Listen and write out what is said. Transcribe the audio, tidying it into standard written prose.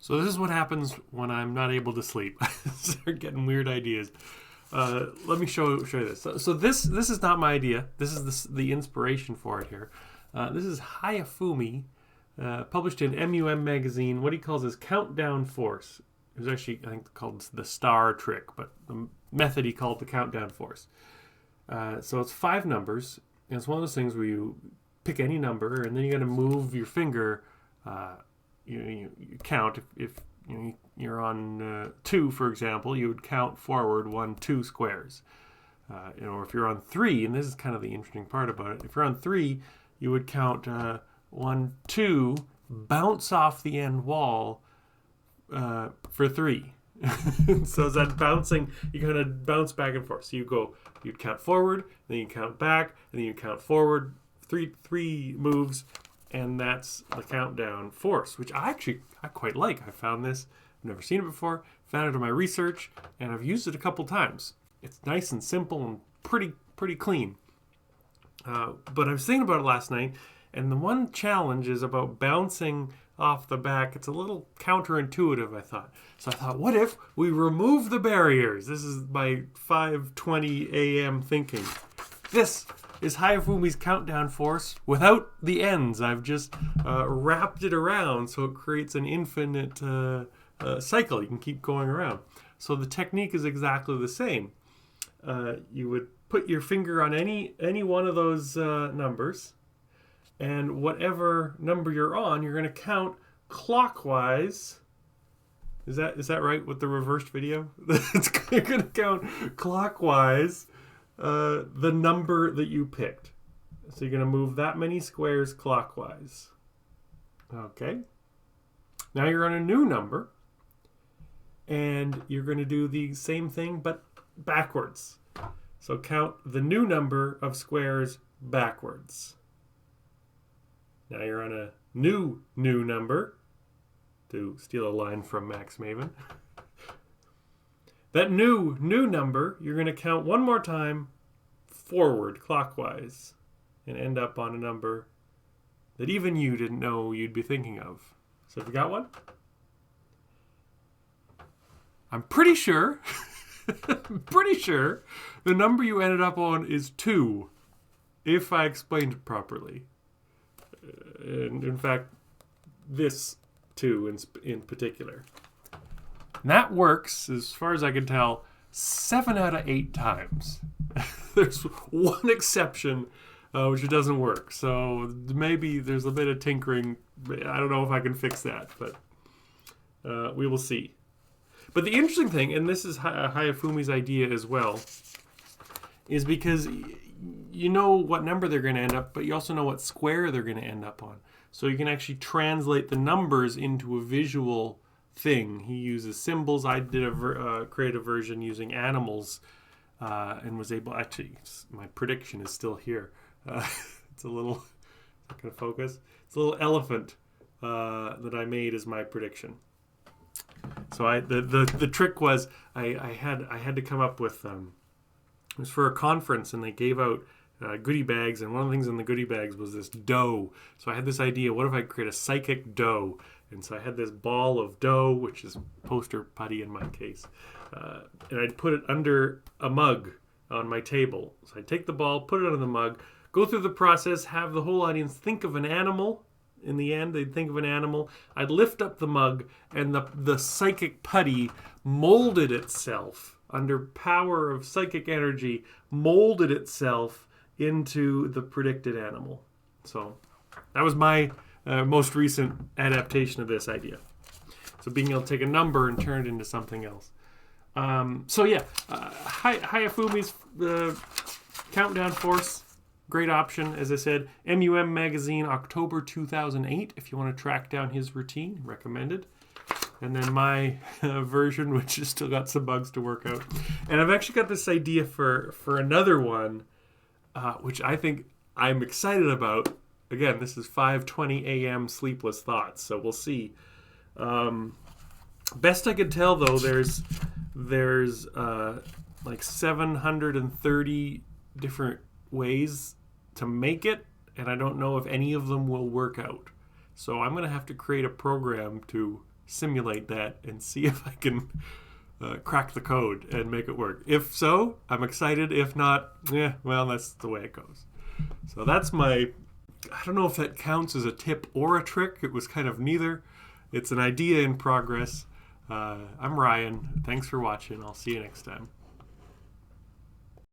So this is what happens when I'm not able to sleep. I start getting weird ideas. Let me show you this. So this is not my idea. This is the inspiration for it here. This is Hayafumi, published in MUM magazine. What he calls his countdown force. It was actually, I think, called the star trick, but the method he called the countdown force. So it's 5 numbers, and it's one of those things where you pick any number, and then you got to move your finger. You count if you're on 2, for example, you would count forward 1, 2 squares. Or if you're on 3, and this is kind of the interesting part about it, if you're on 3, you would count 1, 2, bounce off the end wall for 3. So as that bouncing, you kind of bounce back and forth. So you'd count forward, then you count back, and then you count forward, three moves. And that's the countdown force, which I quite like. I found this. I've never seen it before. Found it in my research, and I've used it a couple times. It's nice and simple and pretty clean. But I was thinking about it last night, and the one challenge is about bouncing off the back. It's a little counterintuitive, I thought. So I thought, what if we remove the barriers? This is my 5:20 a.m. thinking. This is Hayafumi's countdown force without the ends. I've just wrapped it around so it creates an infinite cycle. You can keep going around. So the technique is exactly the same. You would put your finger on any one of those numbers, and whatever number you're on, you're going to count clockwise. Is that right with the reversed video? You're going to count clockwise the number that you picked. So you're going to move that many squares clockwise. Okay. Now you're on a new number, and you're going to do the same thing but backwards. So count the new number of squares backwards. Now you're on a new number, to steal a line from Max Maven. That new number, you're going to count one more time forward clockwise and end up on a number that even you didn't know you'd be thinking of. So have you got one? I'm pretty sure the number you ended up on is 2, if I explained it properly. And in fact, this 2 in particular. And that works, as far as I can tell, 7 out of 8 times. There's one exception, which it doesn't work. So maybe there's a bit of tinkering. I don't know if I can fix that, but we will see. But the interesting thing, and this is Hayafumi's idea as well, is because you know what number they're going to end up, but you also know what square they're going to end up on. So you can actually translate the numbers into a visual thing. He uses symbols. I did create a version using animals, and was able. Actually, my prediction is still here. It's a little. Not going to focus. It's a little elephant that I made as my prediction. So the trick was I had to come up with. It was for a conference, and they gave out goodie bags, and one of the things in the goodie bags was this dough. So I had this idea: what if I create a psychic dough? And so I had this ball of dough, which is poster putty in my case, and I'd put it under a mug on my table. So I'd take the ball, put it under the mug, go through the process, have the whole audience think of an animal. In the end, they'd think of an animal. I'd lift up the mug, and the psychic putty molded itself under power of psychic energy, molded itself into the predicted animal. So that was my most recent adaptation of this idea. So being able to take a number and turn it into something else. Hayafumi's countdown force, great option. As I said, MUM magazine, October 2008. If you want to track down his routine, recommended. And then my version, which has still got some bugs to work out. And I've actually got this idea for another one, which I think I'm excited about. Again, this is 5:20 a.m. sleepless thoughts, so we'll see. Best I could tell, though, there's like 730 different ways to make it, and I don't know if any of them will work out. So I'm going to have to create a program to simulate that and see if I can crack the code and make it work. If so, I'm excited. If not, well, that's the way it goes. So that's my, I don't know if that counts as a tip or a trick. It was kind of neither. It's an idea in progress. I'm Ryan. Thanks for watching. I'll see you next time.